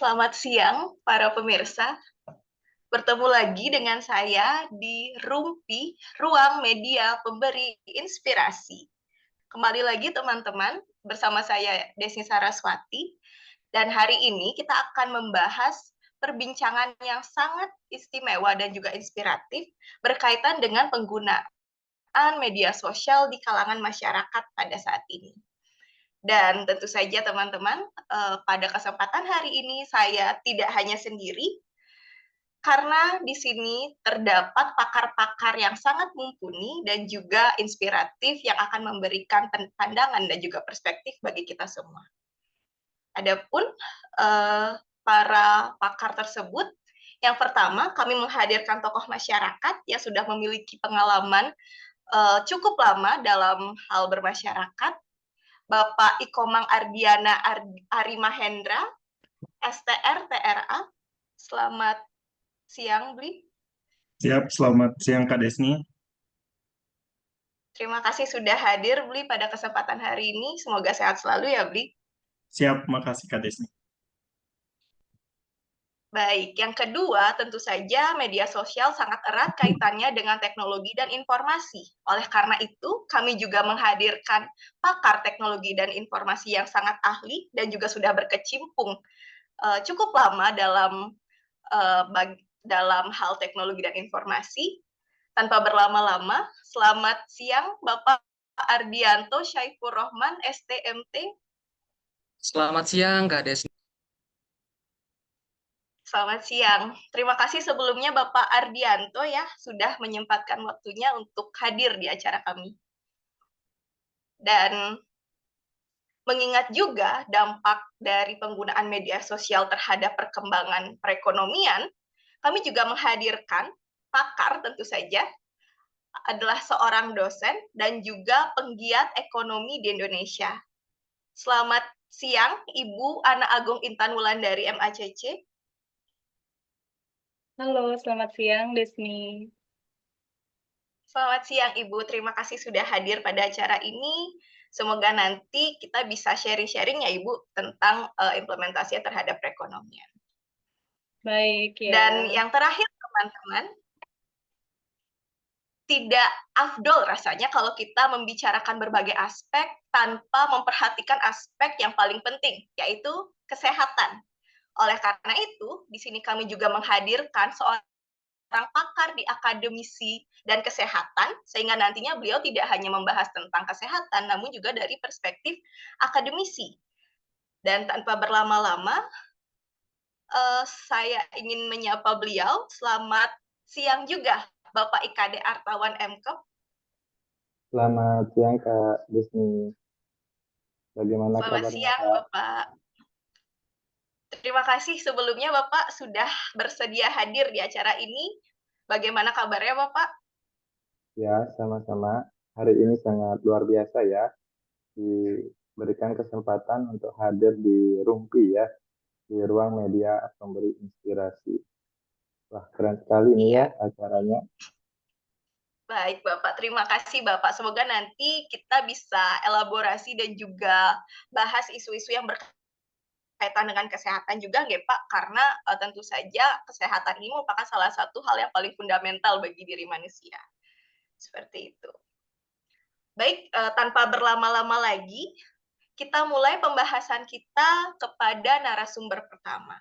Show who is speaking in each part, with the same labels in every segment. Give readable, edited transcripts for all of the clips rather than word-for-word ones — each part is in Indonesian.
Speaker 1: Selamat siang, para pemirsa. Bertemu lagi dengan saya di Rumpi, Ruang Media Pemberi Inspirasi. Kembali lagi teman-teman, bersama saya Desni Saraswati. Dan hari ini kita akan membahas perbincangan yang sangat istimewa dan juga inspiratif berkaitan dengan penggunaan media sosial di kalangan masyarakat pada saat ini. Dan tentu saja teman-teman, pada kesempatan hari ini saya tidak hanya sendiri, karena di sini terdapat pakar-pakar yang sangat mumpuni dan juga inspiratif yang akan memberikan pandangan dan juga perspektif bagi kita semua. Adapun para pakar tersebut, yang pertama kami menghadirkan tokoh masyarakat yang sudah memiliki pengalaman cukup lama dalam hal bermasyarakat, Bapak Ikomang Ardiana Arimahendra, STR TRA. Selamat siang, Bli.
Speaker 2: Siap, selamat siang Kak Desni.
Speaker 1: Terima kasih sudah hadir, Bli, pada kesempatan hari ini. Semoga sehat selalu ya, Bli.
Speaker 2: Siap, makasih Kak Desni.
Speaker 1: Baik, yang kedua tentu saja media sosial sangat erat kaitannya dengan teknologi dan informasi. Oleh karena itu, kami juga menghadirkan pakar teknologi dan informasi yang sangat ahli dan juga sudah berkecimpung cukup lama dalam hal teknologi dan informasi. Tanpa berlama-lama, selamat siang Bapak Ardianto Syaifur Rohman, STMT.
Speaker 3: Selamat siang, Kak Desni.
Speaker 1: Selamat siang. Terima kasih sebelumnya Bapak Ardianto ya sudah menyempatkan waktunya untuk hadir di acara kami. Dan mengingat juga dampak dari penggunaan media sosial terhadap perkembangan perekonomian, kami juga menghadirkan pakar tentu saja adalah seorang dosen dan juga penggiat ekonomi di Indonesia. Selamat siang, Ibu Ana Agung Intan Wulandari MACC.
Speaker 4: Halo, selamat siang, Desni.
Speaker 1: Selamat siang, Ibu. Terima kasih sudah hadir pada acara ini. Semoga nanti kita bisa sharing-sharing ya, Ibu, tentang implementasi terhadap perekonomian.
Speaker 4: Baik, ya.
Speaker 1: Dan yang terakhir, teman-teman, tidak afdol rasanya kalau kita membicarakan berbagai aspek tanpa memperhatikan aspek yang paling penting, yaitu kesehatan. Oleh karena itu, di sini kami juga menghadirkan seorang pakar di akademisi dan kesehatan, sehingga nantinya beliau tidak hanya membahas tentang kesehatan, namun juga dari perspektif akademisi. Dan tanpa berlama-lama, saya ingin menyapa beliau. Selamat siang juga, Bapak IKD Artawan MKep.
Speaker 5: Selamat siang Kak Desni. Bagaimana
Speaker 1: Selamat
Speaker 5: kabarnya
Speaker 1: siang,
Speaker 5: Kak?
Speaker 1: Bapak. Terima kasih sebelumnya Bapak sudah bersedia hadir di acara ini. Bagaimana kabarnya Bapak?
Speaker 5: Ya, sama-sama. Hari ini sangat luar biasa ya. Diberikan kesempatan untuk hadir di Rumpi ya, di ruang media pemberi inspirasi. Wah, keren sekali nih ya acaranya.
Speaker 1: Baik Bapak, terima kasih Bapak. Semoga nanti kita bisa elaborasi dan juga bahas isu-isu yang berkaitan dengan kesehatan juga nggak Pak, karena tentu saja kesehatan ini merupakan salah satu hal yang paling fundamental bagi diri manusia. Seperti itu. Baik, tanpa berlama-lama lagi, kita mulai pembahasan kita kepada narasumber pertama.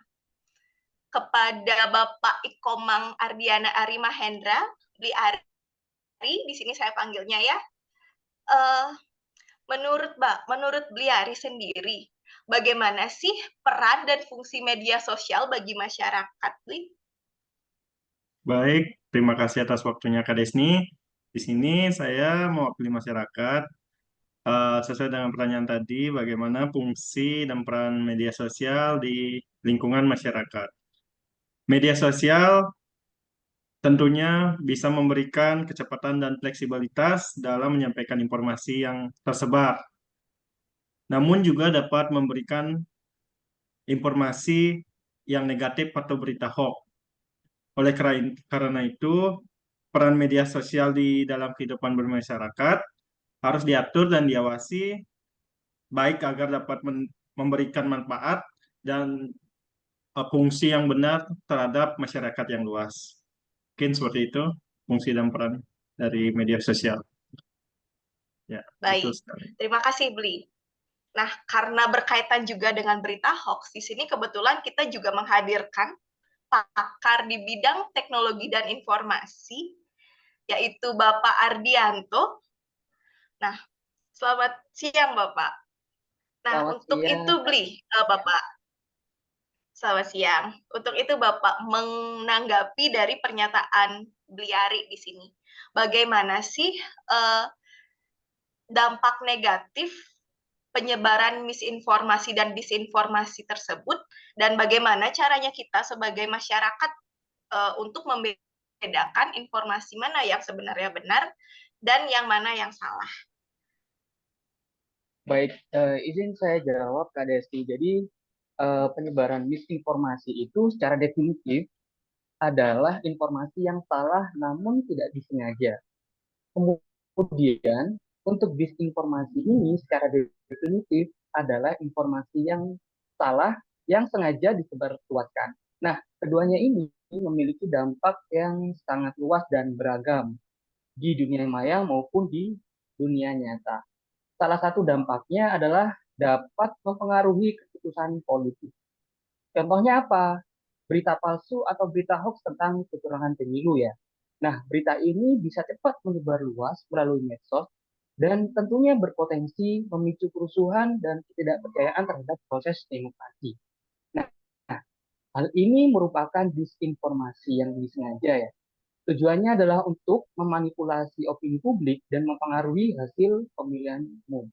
Speaker 1: Kepada Bapak Ikomang Ardiana Arimahendra, Bli Ari, di sini saya panggilnya ya. Menurut Bli Ari sendiri, bagaimana sih peran dan fungsi media sosial bagi masyarakat, Bli?
Speaker 2: Baik, terima kasih atas waktunya Kak Desni. Di sini saya mewakili masyarakat. Sesuai dengan pertanyaan tadi, bagaimana fungsi dan peran media sosial di lingkungan masyarakat. Media sosial tentunya bisa memberikan kecepatan dan fleksibilitas dalam menyampaikan informasi yang tersebar. Namun juga dapat memberikan informasi yang negatif atau berita hoax. Oleh karena itu, peran media sosial di dalam kehidupan bermasyarakat harus diatur dan diawasi baik agar dapat memberikan manfaat dan fungsi yang benar terhadap masyarakat yang luas. Mungkin seperti itu fungsi dan peran dari media sosial. Ya, itu
Speaker 1: Baik,
Speaker 2: sekali.
Speaker 1: terima kasih Bli. Nah, karena berkaitan juga dengan berita hoax, di sini kebetulan kita juga menghadirkan pakar di bidang teknologi dan informasi, yaitu Bapak Ardianto. Nah, selamat siang Bapak. Nah,
Speaker 3: Selamat
Speaker 1: untuk
Speaker 3: siang.
Speaker 1: itu Bli, Bapak, selamat siang. Untuk itu Bapak menanggapi dari pernyataan Bliari di sini. Bagaimana sih dampak negatif penyebaran misinformasi dan disinformasi tersebut, dan bagaimana caranya kita sebagai masyarakat untuk membedakan informasi mana yang sebenarnya benar dan yang mana yang salah.
Speaker 3: Baik, izin saya jawab Kak Desti. Jadi penyebaran misinformasi itu secara definitif adalah informasi yang salah namun tidak disengaja. Kemudian untuk disinformasi ini secara definitif adalah informasi yang salah yang sengaja disebarluaskan. Nah, keduanya ini memiliki dampak yang sangat luas dan beragam di dunia maya maupun di dunia nyata. Salah satu dampaknya adalah dapat mempengaruhi keputusan politik. Contohnya apa? Berita palsu atau berita hoax tentang kecurangan pemilu ya. Nah, berita ini bisa cepat menyebar luas melalui medsos dan tentunya berpotensi memicu kerusuhan dan ketidakpercayaan terhadap proses demokrasi. Nah, hal ini merupakan disinformasi yang disengaja ya. Tujuannya adalah untuk memanipulasi opini publik dan mempengaruhi hasil pemilihan umum.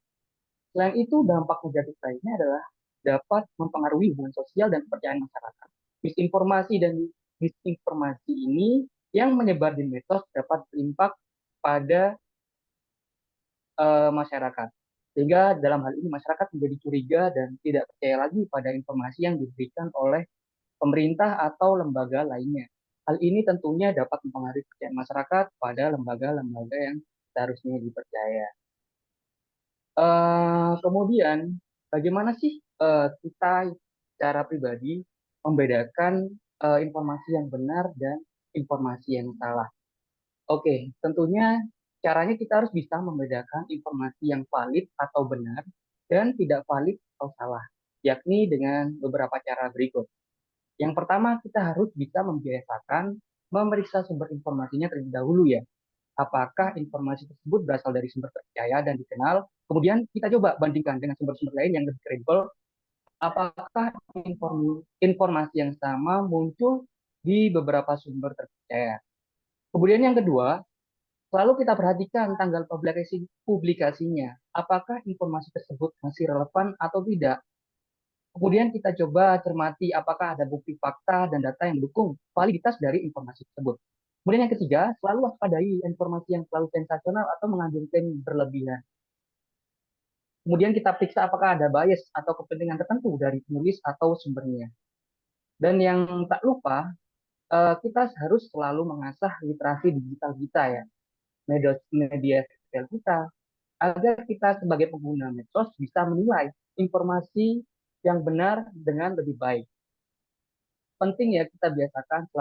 Speaker 3: Selain itu, dampak negatif lainnya adalah dapat mempengaruhi hubungan sosial dan kepercayaan masyarakat. Misinformasi dan disinformasi ini yang menyebar di medsos dapat berimpact pada masyarakat. Sehingga dalam hal ini masyarakat menjadi curiga dan tidak percaya lagi pada informasi yang diberikan oleh pemerintah atau lembaga lainnya. Hal ini tentunya dapat mempengaruhi kepercayaan masyarakat pada lembaga-lembaga yang seharusnya dipercaya. Kemudian, bagaimana sih kita secara pribadi membedakan informasi yang benar dan informasi yang salah? Oke, tentunya caranya kita harus bisa membedakan informasi yang valid atau benar dan tidak valid atau salah, yakni dengan beberapa cara berikut. Yang pertama, kita harus bisa membiasakan memeriksa sumber informasinya terlebih dahulu ya. Apakah informasi tersebut berasal dari sumber terpercaya dan dikenal? Kemudian kita coba bandingkan dengan sumber-sumber lain yang lebih kredibel. Apakah informasi yang sama muncul di beberapa sumber terpercaya? Kemudian yang kedua, selalu kita perhatikan tanggal publikasinya. Apakah informasi tersebut masih relevan atau tidak? Kemudian kita coba cermati apakah ada bukti fakta dan data yang mendukung validitas dari informasi tersebut. Kemudian yang ketiga, selalu waspadai informasi yang selalu sensasional atau mengandung klaim berlebihan. Kemudian kita periksa apakah ada bias atau kepentingan tertentu dari penulis atau sumbernya. Dan yang tak lupa, kita harus selalu mengasah literasi digital kita ya, media sosial kita, agar kita sebagai pengguna medsos bisa menilai informasi yang benar dengan lebih baik. Penting ya kita biasakan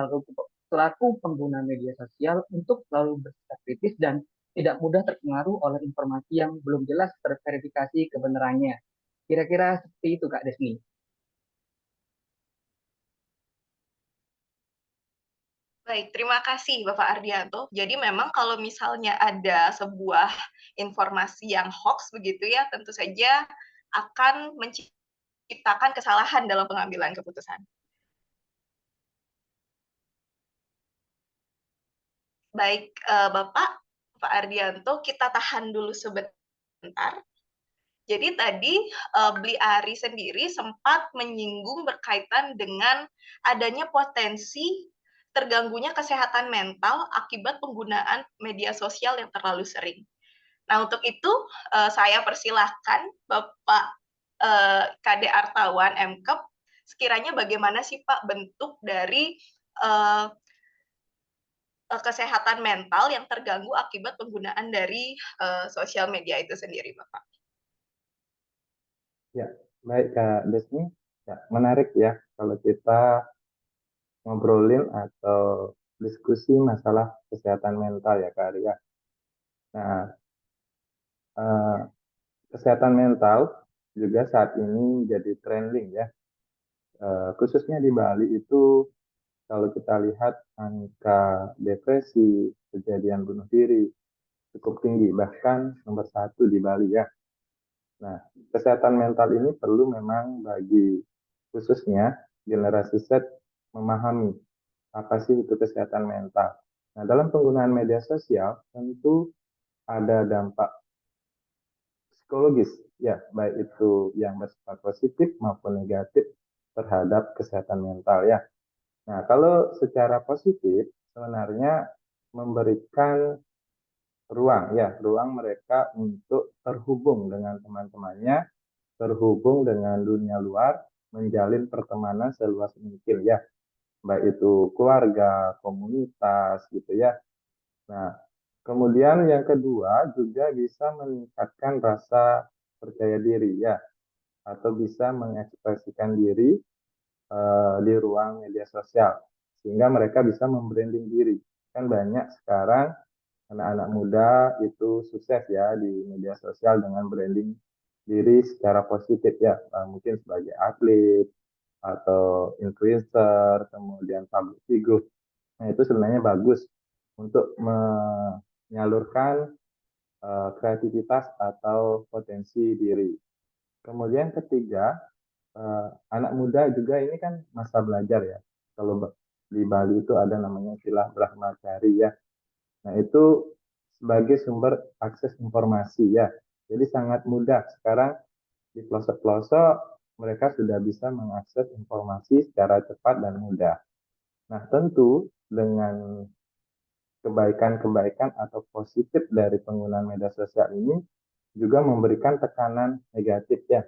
Speaker 3: selaku pengguna media sosial untuk selalu bersikap kritis dan tidak mudah terpengaruh oleh informasi yang belum jelas terverifikasi kebenarannya. Kira-kira seperti itu Kak Desni.
Speaker 1: Baik, terima kasih Bapak Ardianto. Jadi memang kalau misalnya ada sebuah informasi yang hoax begitu ya, tentu saja akan menciptakan kesalahan dalam pengambilan keputusan. Baik, Bapak Ardianto, kita tahan dulu sebentar. Jadi tadi Bli Ari sendiri sempat menyinggung berkaitan dengan adanya potensi terganggunya kesehatan mental akibat penggunaan media sosial yang terlalu sering. Nah, untuk itu saya persilahkan Bapak KD Artawan MKEP, sekiranya bagaimana sih Pak bentuk dari kesehatan mental yang terganggu akibat penggunaan dari sosial media itu sendiri, Bapak?
Speaker 5: Ya, baik Kak Desni. Ya, menarik ya kalau kita ngobrolin atau diskusi masalah kesehatan mental ya Kak Arya. Nah, eh, kesehatan mental juga saat ini jadi trending ya. Khususnya di Bali itu kalau kita lihat angka depresi, kejadian bunuh diri cukup tinggi, bahkan nomor 1 di Bali ya. Nah, kesehatan mental ini perlu memang bagi khususnya generasi Z memahami apa sih itu kesehatan mental. Nah, dalam penggunaan media sosial tentu ada dampak psikologis, ya, baik itu yang bersifat positif maupun negatif terhadap kesehatan mental ya. Nah, kalau secara positif sebenarnya memberikan ruang ya, ruang mereka untuk terhubung dengan teman-temannya, terhubung dengan dunia luar, menjalin pertemanan seluas mungkin ya, baik itu keluarga, komunitas gitu ya. Nah, kemudian yang kedua juga bisa meningkatkan rasa percaya diri ya, atau bisa mengekspresikan diri di ruang media sosial, sehingga mereka bisa membranding diri. Kan banyak sekarang anak-anak muda itu sukses ya di media sosial dengan branding diri secara positif ya, mungkin sebagai atlet atau influencer, kemudian public figure. Nah, itu sebenarnya bagus untuk menyalurkan kreativitas atau potensi diri. Kemudian ketiga, anak muda juga ini kan masa belajar ya. Kalau di Bali itu ada namanya istilah Brahmacari ya. Nah, itu sebagai sumber akses informasi ya. Jadi sangat mudah sekarang di pelosok-pelosok mereka sudah bisa mengakses informasi secara cepat dan mudah. Nah, tentu dengan kebaikan-kebaikan atau positif dari penggunaan media sosial ini juga memberikan tekanan negatif ya.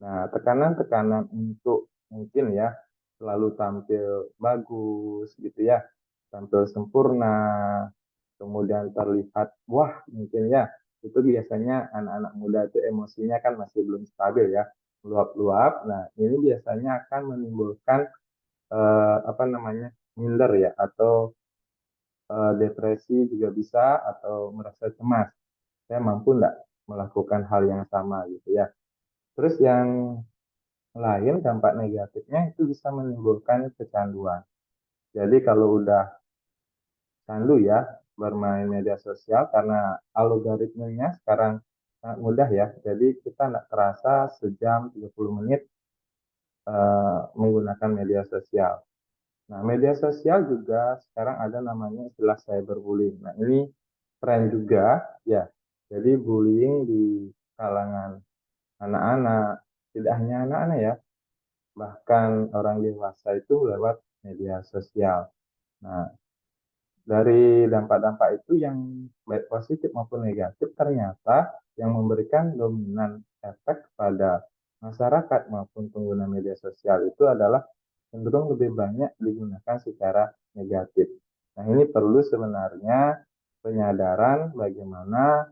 Speaker 5: Nah, tekanan-tekanan untuk mungkin ya selalu tampil bagus gitu ya, tampil sempurna, kemudian terlihat wah mungkin ya, itu biasanya anak-anak muda itu emosinya kan masih belum stabil ya, meluap-luap. Nah, ini biasanya akan menimbulkan apa namanya minder ya, atau depresi juga bisa, atau merasa cemas. Saya mampu nggak melakukan hal yang sama gitu ya. Terus yang lain dampak negatifnya itu bisa menimbulkan kecanduan. Jadi kalau udah candu ya bermain media sosial karena algoritmenya sekarang sangat mudah ya. Jadi kita nggak terasa sejam 30 menit menggunakan media sosial. Nah, media sosial juga sekarang ada namanya istilah cyberbullying. Nah, ini tren juga ya. Jadi bullying di kalangan anak-anak, tidak hanya anak-anak ya, bahkan orang dewasa itu lewat media sosial. Nah, dari dampak-dampak itu yang baik positif maupun negatif, ternyata yang memberikan dominan efek pada masyarakat maupun pengguna media sosial itu adalah cenderung lebih banyak digunakan secara negatif. Nah, ini perlu sebenarnya penyadaran bagaimana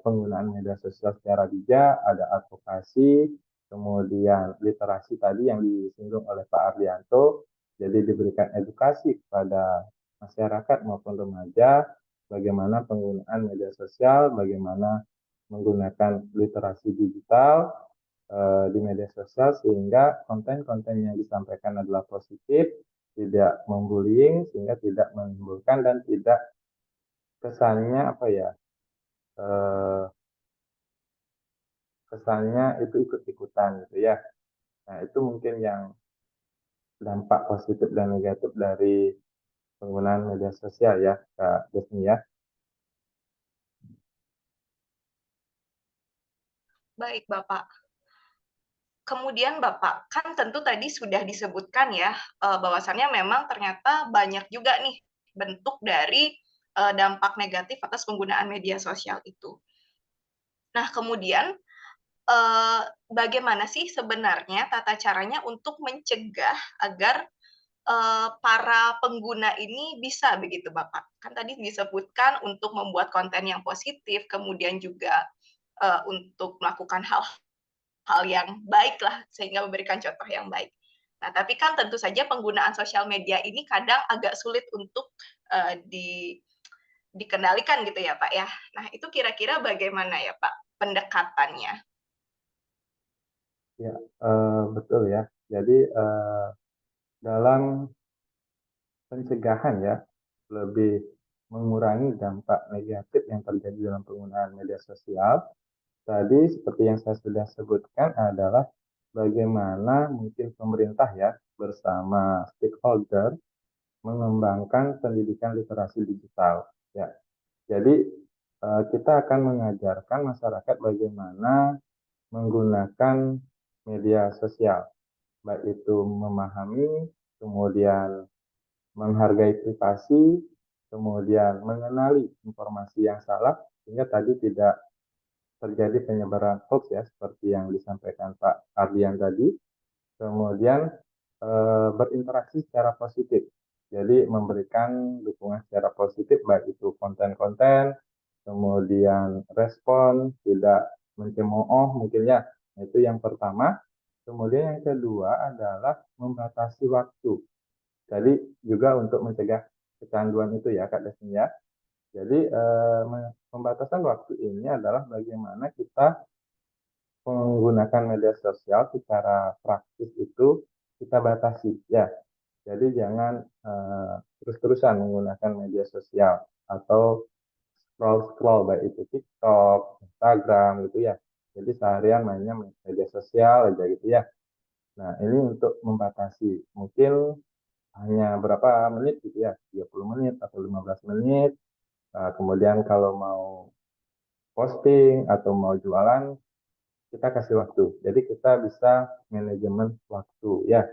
Speaker 5: penggunaan media sosial secara bijak, ada advokasi, kemudian literasi tadi yang disinggung oleh Pak Ardianto, jadi diberikan edukasi kepada masyarakat maupun remaja, bagaimana penggunaan media sosial, bagaimana menggunakan literasi digital di media sosial, sehingga konten-konten yang disampaikan adalah positif, tidak membullying, sehingga tidak menimbulkan dan tidak kesannya apa ya, eh, kesannya itu ikut-ikutan gitu ya. Nah, itu mungkin yang dampak positif dan negatif dari penggunaan media sosial ya, Kak Desni ya.
Speaker 1: Baik, Bapak. Kemudian Bapak, kan tentu tadi sudah disebutkan ya, bahwasannya memang ternyata banyak juga nih bentuk dari dampak negatif atas penggunaan media sosial itu. Nah, kemudian bagaimana sih sebenarnya tata caranya untuk mencegah agar para pengguna ini bisa begitu, Bapak? Kan tadi disebutkan untuk membuat konten yang positif, kemudian juga untuk melakukan hal hal yang baik lah, sehingga memberikan contoh yang baik. Nah, tapi kan tentu saja penggunaan sosial media ini kadang agak sulit untuk dikendalikan gitu ya Pak ya. Nah, itu kira-kira bagaimana ya Pak pendekatannya?
Speaker 5: Ya, betul ya. Jadi dalam pencegahan ya, lebih mengurangi dampak negatif yang terjadi dalam penggunaan media sosial. Tadi seperti yang saya sudah sebutkan adalah bagaimana mungkin pemerintah ya bersama stakeholder mengembangkan pendidikan literasi digital. Ya, jadi kita akan mengajarkan masyarakat bagaimana menggunakan media sosial, baik itu memahami, kemudian menghargai privasi, kemudian mengenali informasi yang salah, sehingga tadi tidak terjadi penyebaran hoax ya, seperti yang disampaikan Pak Ardian tadi. Kemudian berinteraksi secara positif. Jadi memberikan dukungan secara positif, baik itu konten-konten, kemudian respon, tidak mencemooh mungkin ya. Nah, itu yang pertama. Kemudian yang kedua adalah membatasi waktu. Jadi juga untuk mencegah kecanduan itu ya Kak Desni ya. Jadi pembatasan waktu ini adalah bagaimana kita menggunakan media sosial secara praktis itu kita batasi ya. Jadi jangan terus-terusan menggunakan media sosial atau scroll-scroll baik itu TikTok, Instagram gitu ya. Jadi seharian mainnya media sosial aja gitu ya. Nah, ini untuk membatasi. Mungkin hanya berapa menit gitu ya, 30 menit atau 15 menit. Kemudian kalau mau posting atau mau jualan, kita kasih waktu. Jadi kita bisa manajemen waktu ya.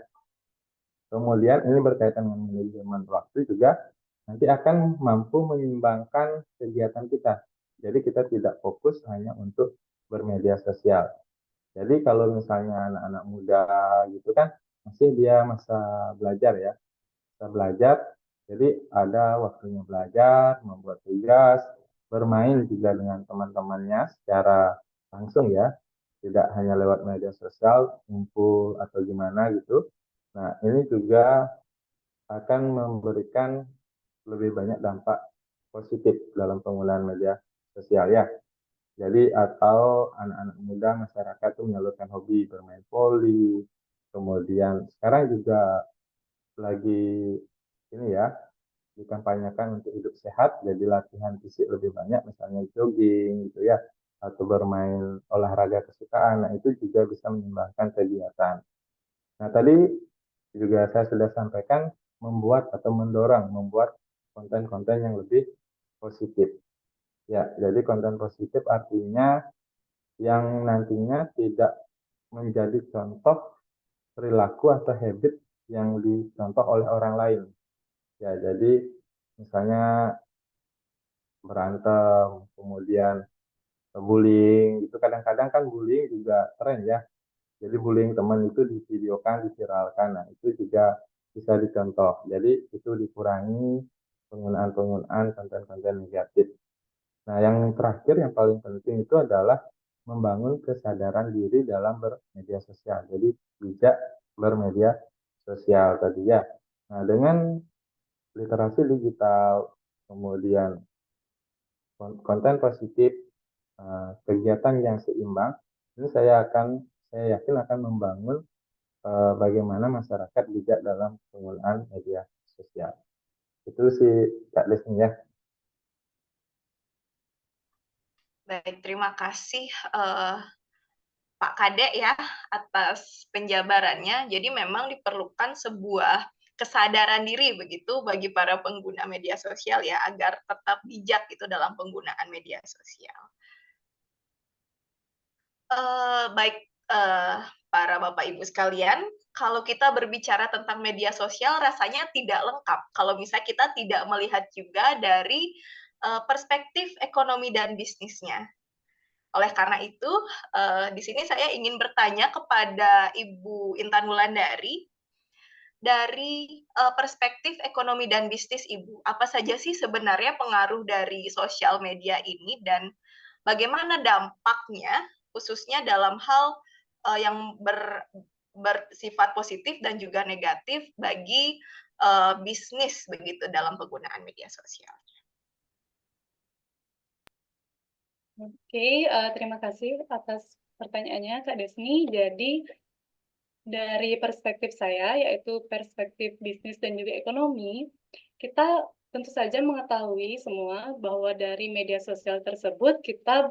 Speaker 5: Kemudian ini berkaitan dengan manajemen waktu juga nanti akan mampu menyeimbangkan kegiatan kita. Jadi kita tidak fokus hanya untuk bermedia sosial. Jadi kalau misalnya anak-anak muda gitu kan masih dia masa belajar ya. Masa belajar, jadi ada waktunya belajar, membuat tugas, bermain juga dengan teman-temannya secara langsung ya, tidak hanya lewat media sosial, kumpul atau gimana gitu. Nah, ini juga akan memberikan lebih banyak dampak positif dalam penggunaan media sosial ya. Jadi atau anak-anak muda masyarakat itu menyalurkan hobi bermain voli, kemudian sekarang juga lagi ini ya dikampanyekan untuk hidup sehat, jadi latihan fisik lebih banyak, misalnya jogging gitu ya, atau bermain olahraga kesukaan. Nah itu juga bisa menyumbangkan kegiatan. Nah tadi juga saya sudah sampaikan membuat atau membuat konten-konten yang lebih positif. Ya, jadi konten positif artinya yang nantinya tidak menjadi contoh perilaku atau habit yang dicontoh oleh orang lain. Ya, jadi misalnya berantem, kemudian bullying, itu kadang-kadang kan bullying juga tren ya. Jadi bullying teman itu divideokan, diviralkan, nah itu juga bisa dicontoh. Jadi itu dikurangi penggunaan-penggunaan konten-konten negatif. Nah, yang terakhir yang paling penting itu adalah membangun kesadaran diri dalam bermedia sosial. Jadi bijak bermedia sosial tadi ya. Nah, dengan literasi digital, kemudian konten positif, kegiatan yang seimbang, ini saya yakin akan membangun bagaimana masyarakat bijak dalam penggunaan media sosial. Itu sih Kak Desni ya.
Speaker 1: Baik, terima kasih Pak Kadek ya atas penjabarannya. Jadi memang diperlukan sebuah kesadaran diri begitu bagi para pengguna media sosial ya agar tetap bijak itu dalam penggunaan media sosial. Baik para Bapak Ibu sekalian, kalau kita berbicara tentang media sosial rasanya tidak lengkap kalau misalnya kita tidak melihat juga dari perspektif ekonomi dan bisnisnya. Oleh karena itu, di sini saya ingin bertanya kepada Ibu Intan Wulandari, dari perspektif ekonomi dan bisnis Ibu, apa saja sih sebenarnya pengaruh dari sosial media ini dan bagaimana dampaknya khususnya dalam hal yang bersifat positif dan juga negatif bagi bisnis begitu dalam penggunaan media sosial.
Speaker 4: Oke, terima kasih atas pertanyaannya Kak Desni. Jadi dari perspektif saya, yaitu perspektif bisnis dan juga ekonomi, kita tentu saja mengetahui semua bahwa dari media sosial tersebut kita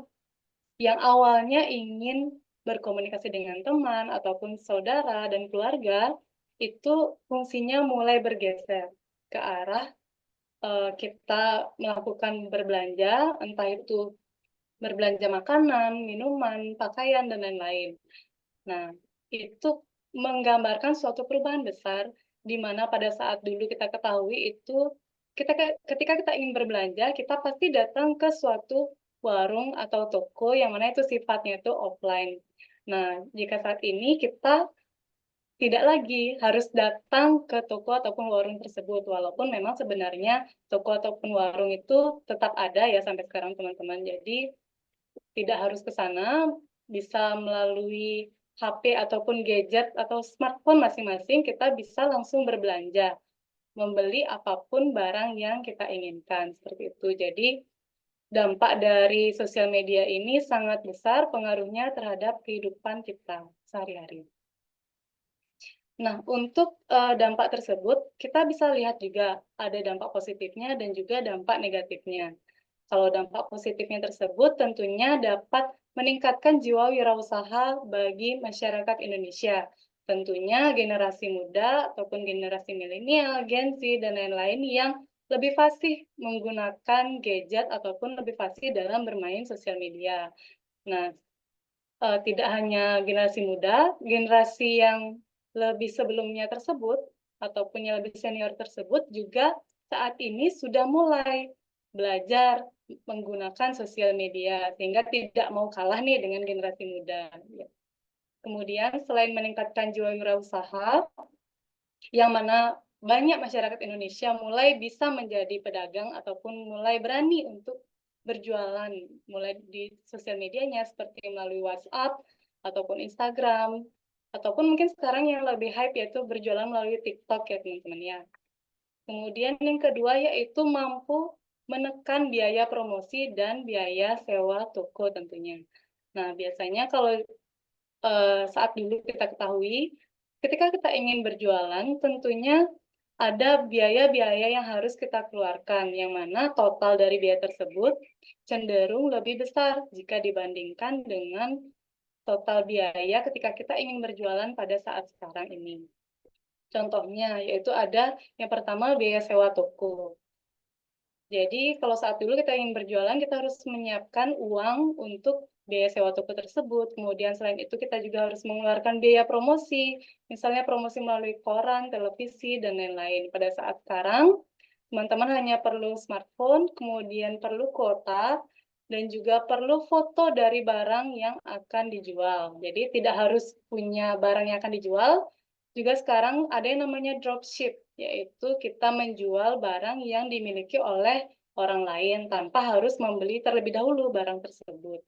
Speaker 4: yang awalnya ingin berkomunikasi dengan teman ataupun saudara dan keluarga, itu fungsinya mulai bergeser ke arah kita melakukan berbelanja, entah itu berbelanja makanan, minuman, pakaian, dan lain-lain. Nah, itu menggambarkan suatu perubahan besar, di mana pada saat dulu kita ketahui itu, ketika kita ingin berbelanja, kita pasti datang ke suatu warung atau toko yang mana itu sifatnya itu offline. Nah, jika saat ini kita tidak lagi harus datang ke toko ataupun warung tersebut, walaupun memang sebenarnya toko ataupun warung itu tetap ada ya sampai sekarang teman-teman. Jadi tidak harus ke sana, bisa melalui HP ataupun gadget atau smartphone masing-masing, kita bisa langsung berbelanja, membeli apapun barang yang kita inginkan, seperti itu. Jadi, dampak dari sosial media ini sangat besar pengaruhnya terhadap kehidupan kita sehari-hari. Nah, untuk dampak tersebut, kita bisa lihat juga ada dampak positifnya dan juga dampak negatifnya. Kalau dampak positifnya tersebut tentunya dapat meningkatkan jiwa wirausaha bagi masyarakat Indonesia. Tentunya generasi muda ataupun generasi milenial, Gen Z, dan lain-lain yang lebih fasih menggunakan gadget ataupun lebih fasih dalam bermain sosial media. Nah, tidak hanya generasi muda, generasi yang lebih sebelumnya tersebut ataupun yang lebih senior tersebut juga saat ini sudah mulai belajar menggunakan sosial media sehingga tidak mau kalah nih dengan generasi muda. Kemudian selain meningkatkan jiwa wirausaha, yang mana banyak masyarakat Indonesia mulai bisa menjadi pedagang ataupun mulai berani untuk berjualan mulai di sosial medianya seperti melalui WhatsApp ataupun Instagram ataupun mungkin sekarang yang lebih hype yaitu berjualan melalui TikTok ya teman-teman ya. Kemudian yang kedua yaitu mampu menekan biaya promosi dan biaya sewa toko tentunya. Nah, biasanya kalau saat dulu kita ketahui, ketika kita ingin berjualan, tentunya ada biaya-biaya yang harus kita keluarkan, yang mana total dari biaya tersebut cenderung lebih besar jika dibandingkan dengan total biaya ketika kita ingin berjualan pada saat sekarang ini. Contohnya, yaitu ada yang pertama biaya sewa toko. Jadi, kalau saat dulu kita ingin berjualan, kita harus menyiapkan uang untuk biaya sewa toko tersebut. Kemudian selain itu kita juga harus mengeluarkan biaya promosi, misalnya promosi melalui koran, televisi, dan lain-lain. Pada saat sekarang, teman-teman hanya perlu smartphone, kemudian perlu kuota, dan juga perlu foto dari barang yang akan dijual. Jadi tidak harus punya barang yang akan dijual, juga sekarang ada yang namanya dropship, yaitu kita menjual barang yang dimiliki oleh orang lain tanpa harus membeli terlebih dahulu barang tersebut.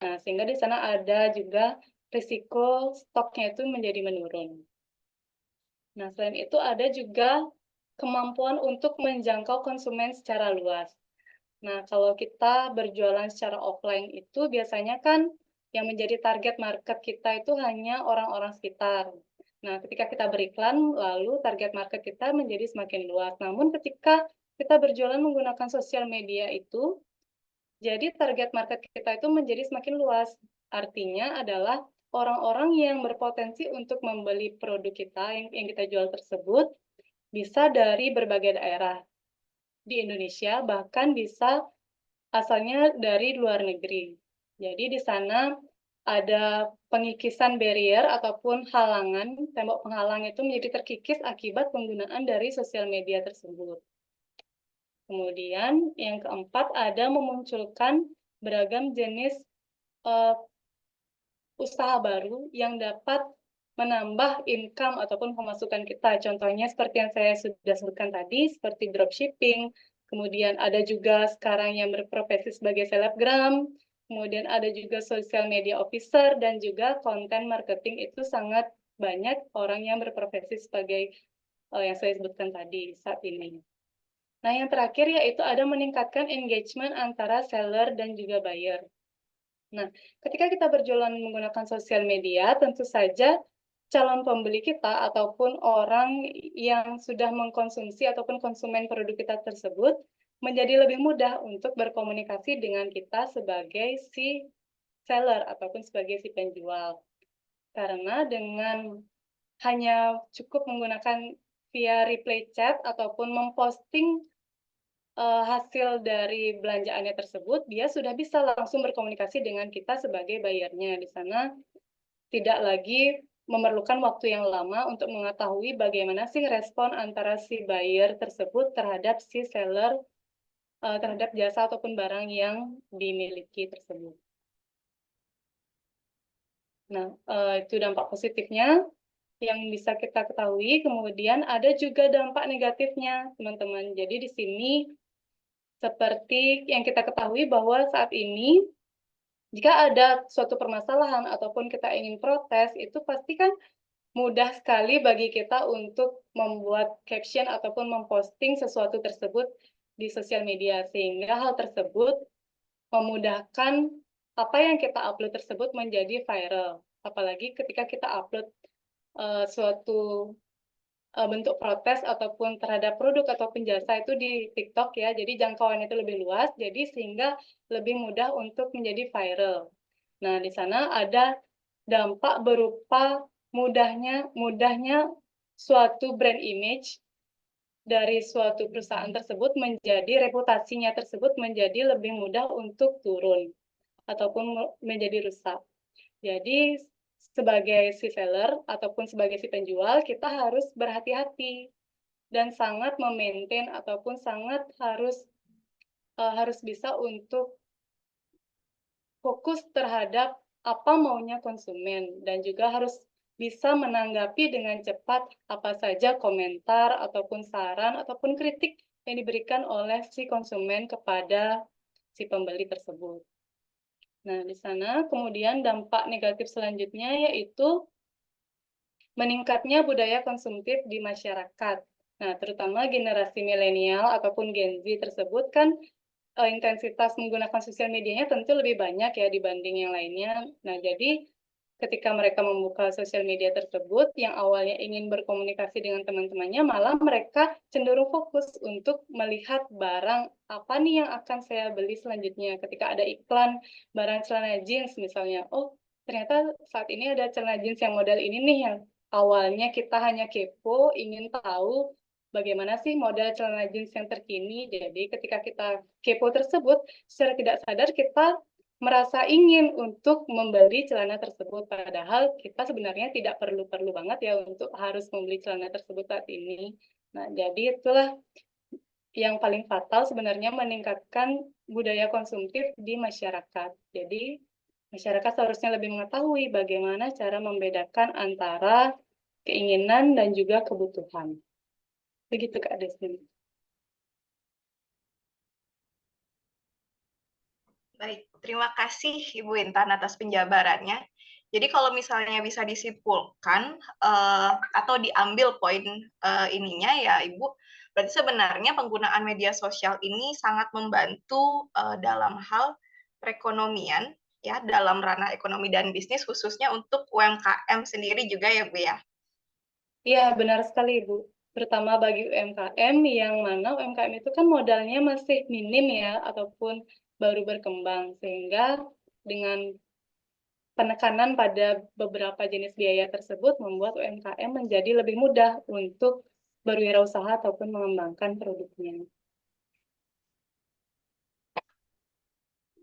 Speaker 4: Nah, sehingga di sana ada juga risiko stoknya itu menjadi menurun. Nah, selain itu ada juga kemampuan untuk menjangkau konsumen secara luas. Nah, kalau kita berjualan secara offline itu biasanya kan yang menjadi target market kita itu hanya orang-orang sekitar. Nah, ketika kita beriklan, lalu target market kita menjadi semakin luas. Namun ketika kita berjualan menggunakan sosial media itu, jadi target market kita itu menjadi semakin luas. Artinya adalah orang-orang yang berpotensi untuk membeli produk kita yang kita jual tersebut bisa dari berbagai daerah di Indonesia, bahkan bisa asalnya dari luar negeri. Jadi di sana ada pengikisan barrier ataupun halangan, tembok penghalang itu menjadi terkikis akibat penggunaan dari sosial media tersebut. Kemudian yang keempat ada memunculkan beragam jenis usaha baru yang dapat menambah income ataupun pemasukan kita. Contohnya seperti yang saya sudah sebutkan tadi, seperti dropshipping, kemudian ada juga sekarang yang berprofesi sebagai selebgram, kemudian ada juga social media officer, dan juga content marketing. Itu sangat banyak orang yang berprofesi sebagai yang saya sebutkan tadi saat ini. Nah, yang terakhir yaitu ada meningkatkan engagement antara seller dan juga buyer. Nah, ketika kita berjualan menggunakan sosial media, tentu saja calon pembeli kita ataupun orang yang sudah mengkonsumsi ataupun konsumen produk kita tersebut menjadi lebih mudah untuk berkomunikasi dengan kita sebagai si seller ataupun sebagai si penjual. Karena dengan hanya cukup menggunakan via reply chat ataupun memposting hasil dari belanjaannya tersebut, dia sudah bisa langsung berkomunikasi dengan kita sebagai bayarnya. Di sana tidak lagi memerlukan waktu yang lama untuk mengetahui bagaimana sih respon antara si buyer tersebut terhadap si seller, terhadap jasa ataupun barang yang dimiliki tersebut. Nah, itu dampak positifnya yang bisa kita ketahui. Kemudian ada juga dampak negatifnya, teman-teman. Jadi di sini seperti yang kita ketahui bahwa saat ini, jika ada suatu permasalahan ataupun kita ingin protes, itu pasti kan mudah sekali bagi kita untuk membuat caption ataupun memposting sesuatu tersebut di sosial media, sehingga hal tersebut memudahkan apa yang kita upload tersebut menjadi viral. Apalagi ketika kita upload suatu bentuk protes ataupun terhadap produk ataupun jasa itu di TikTok ya, jadi jangkauan itu lebih luas, jadi sehingga lebih mudah untuk menjadi viral. Nah, di sana ada dampak berupa mudahnya suatu brand image dari suatu perusahaan tersebut menjadi reputasinya tersebut menjadi lebih mudah untuk turun ataupun menjadi rusak. Jadi sebagai si seller ataupun sebagai si penjual, kita harus berhati-hati dan sangat memaintain ataupun sangat harus bisa untuk fokus terhadap apa maunya konsumen, dan juga harus bisa menanggapi dengan cepat apa saja komentar ataupun saran ataupun kritik yang diberikan oleh si konsumen kepada si pembeli tersebut. Nah, di sana kemudian dampak negatif selanjutnya yaitu meningkatnya budaya konsumtif di masyarakat. Nah, terutama generasi milenial ataupun Gen Z tersebut kan intensitas menggunakan sosial medianya tentu lebih banyak ya dibanding yang lainnya. Nah, jadi ketika mereka membuka sosial media tersebut, yang awalnya ingin berkomunikasi dengan teman-temannya, malah mereka cenderung fokus untuk melihat barang apa nih yang akan saya beli selanjutnya. Ketika ada iklan barang celana jeans misalnya, oh ternyata saat ini ada celana jeans yang model ini nih, yang awalnya kita hanya kepo, ingin tahu bagaimana sih model celana jeans yang terkini. Jadi ketika kita kepo tersebut, secara tidak sadar kita merasa ingin untuk membeli celana tersebut, padahal kita sebenarnya tidak perlu-perlu banget ya untuk harus membeli celana tersebut saat ini. Nah, jadi itulah yang paling fatal sebenarnya, meningkatkan budaya konsumtif di masyarakat. Jadi, masyarakat seharusnya lebih mengetahui bagaimana cara membedakan antara keinginan dan juga kebutuhan. Begitu Kak Desni.
Speaker 1: Baik, terima kasih Ibu Intan atas penjabarannya. Jadi kalau misalnya bisa disimpulkan atau diambil poin ininya ya Ibu, berarti sebenarnya penggunaan media sosial ini sangat membantu dalam hal perekonomian ya, dalam ranah ekonomi dan bisnis khususnya untuk UMKM sendiri juga ya Bu ya.
Speaker 4: Iya, benar sekali Ibu. Terutama bagi UMKM, yang mana UMKM itu kan modalnya masih minim ya, ataupun baru berkembang, sehingga dengan penekanan pada beberapa jenis biaya tersebut membuat UMKM menjadi lebih mudah untuk berwirausaha ataupun mengembangkan produknya.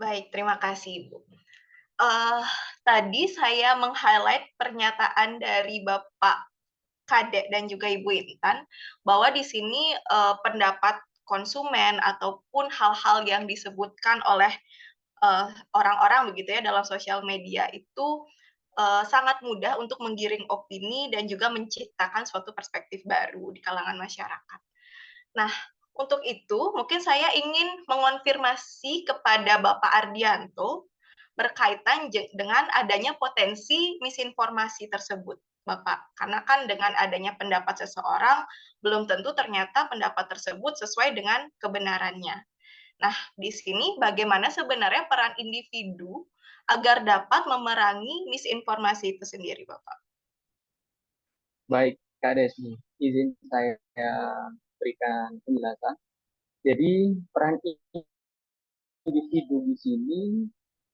Speaker 1: Baik, terima kasih Ibu. Tadi saya meng-highlight pernyataan dari Bapak Kadek dan juga Ibu Intan, bahwa di sini pendapat konsumen ataupun hal-hal yang disebutkan oleh orang-orang begitu ya dalam sosial media itu sangat mudah untuk menggiring opini dan juga menciptakan suatu perspektif baru di kalangan masyarakat. Nah, untuk itu mungkin saya ingin mengonfirmasi kepada Bapak Ardianto berkaitan dengan adanya potensi misinformasi tersebut, Bapak. Karena kan dengan adanya pendapat seseorang, belum tentu ternyata pendapat tersebut sesuai dengan kebenarannya. Nah, di sini bagaimana sebenarnya peran individu agar dapat memerangi misinformasi itu sendiri, Bapak?
Speaker 3: Baik, Kak Desni, izin saya berikan penjelasan. Jadi peran individu di sini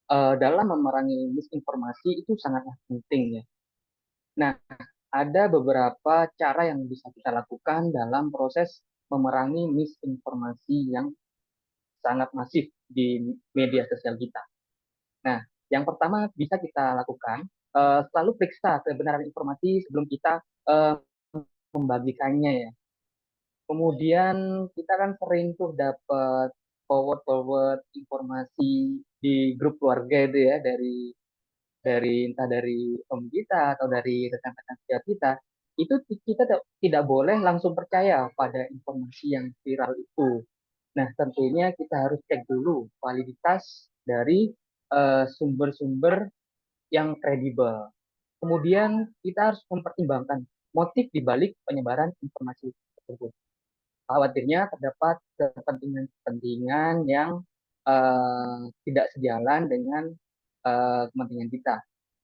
Speaker 3: dalam memerangi misinformasi itu sangatlah penting ya. Nah, ada beberapa cara yang bisa kita lakukan dalam proses memerangi misinformasi yang sangat masif di media sosial kita. Nah, yang pertama bisa kita lakukan, selalu periksa kebenaran informasi sebelum kita uh, membagikannya ya. Kemudian kita kan sering tuh dapat forward informasi di grup keluarga itu ya, dari entah dari om kita atau dari rekan-rekan kerja kita, itu kita tidak boleh langsung percaya pada informasi yang viral itu. Nah, tentunya kita harus cek dulu validitas dari sumber-sumber yang kredibel. Kemudian kita harus mempertimbangkan motif dibalik penyebaran informasi tersebut. Khawatirnya terdapat kepentingan-kepentingan yang tidak sejalan dengan kepentingan kita.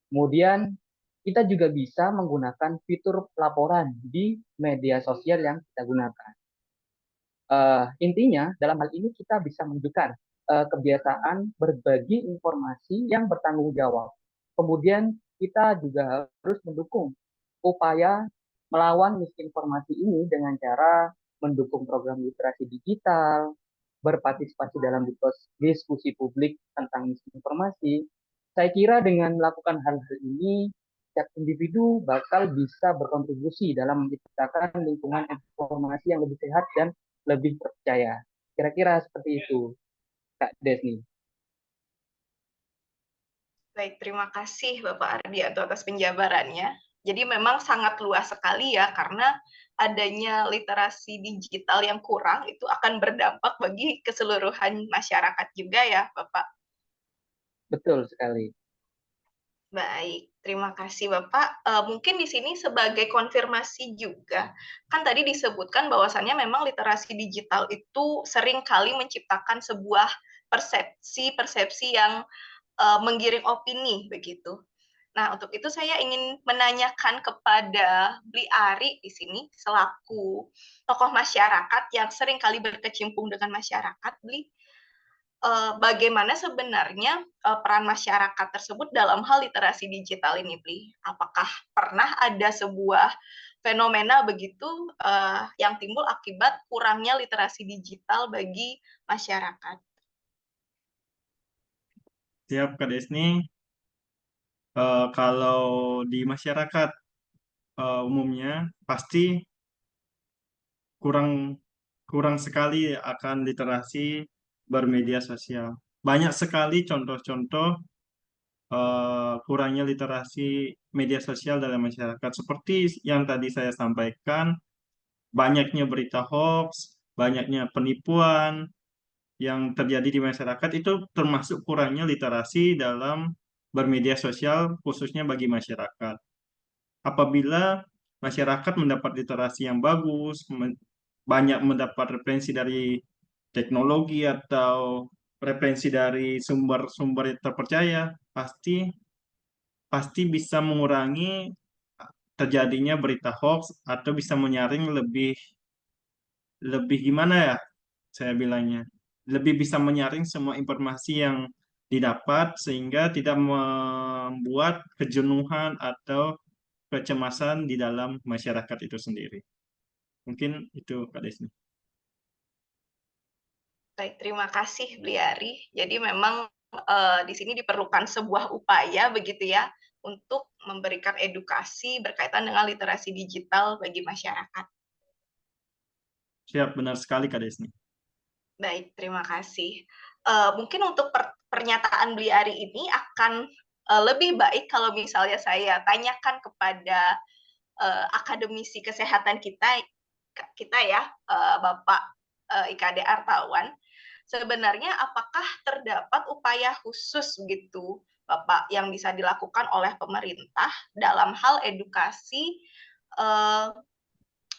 Speaker 3: Kemudian kita juga bisa menggunakan fitur pelaporan di media sosial yang kita gunakan. Intinya dalam hal ini kita bisa menunjukkan kebiasaan berbagi informasi yang bertanggung jawab. Kemudian kita juga harus mendukung upaya melawan misinformasi ini dengan cara mendukung program literasi digital, berpartisipasi dalam diskusi publik tentang misinformasi. Saya kira dengan melakukan hal-hal ini, setiap individu bakal bisa berkontribusi dalam menciptakan lingkungan informasi yang lebih sehat dan lebih percaya. Kira-kira seperti itu, Kak Desni.
Speaker 1: Baik, terima kasih Bapak Ardianto atas penjabarannya. Jadi memang sangat luas sekali ya, karena adanya literasi digital yang kurang itu akan berdampak bagi keseluruhan masyarakat juga ya, Bapak.
Speaker 3: Betul sekali.
Speaker 1: Baik, terima kasih Bapak. Mungkin di sini sebagai konfirmasi juga, kan tadi disebutkan bahwasannya memang literasi digital itu sering kali menciptakan sebuah persepsi yang menggiring opini begitu. Nah, untuk itu saya ingin menanyakan kepada Bli Ari di sini selaku tokoh masyarakat yang sering kali berkecimpung dengan masyarakat, Bli, bagaimana sebenarnya peran masyarakat tersebut dalam hal literasi digital ini, Bli? Apakah pernah ada sebuah fenomena begitu yang timbul akibat kurangnya literasi digital bagi masyarakat?
Speaker 2: Siap, Kak Desni. Kalau di masyarakat umumnya pasti kurang kurang sekali akan literasi bermedia sosial. Banyak sekali contoh-contoh kurangnya literasi media sosial dalam masyarakat. Seperti yang tadi saya sampaikan, banyaknya berita hoax, banyaknya penipuan yang terjadi di masyarakat itu termasuk kurangnya literasi dalam bermedia sosial khususnya bagi masyarakat. Apabila masyarakat mendapat literasi yang bagus, banyak mendapat referensi dari teknologi atau referensi dari sumber-sumber yang terpercaya, pasti pasti bisa mengurangi terjadinya berita hoax atau bisa menyaring lebih lebih gimana ya saya bilangnya, lebih bisa menyaring semua informasi yang didapat sehingga tidak membuat kejenuhan atau kecemasan di dalam masyarakat itu sendiri. Mungkin itu Kak Desni.
Speaker 1: Baik, terima kasih Bli Ari. Jadi memang di sini diperlukan sebuah upaya begitu ya untuk memberikan edukasi berkaitan dengan literasi digital bagi masyarakat.
Speaker 2: Siap, benar sekali Kak Desni.
Speaker 1: Baik, terima kasih. Mungkin untuk pernyataan Bli Ari ini akan lebih baik kalau misalnya saya tanyakan kepada akademisi kesehatan kita ya, Bapak IKD Artawan. Sebenarnya apakah terdapat upaya khusus begitu, Bapak, yang bisa dilakukan oleh pemerintah dalam hal edukasi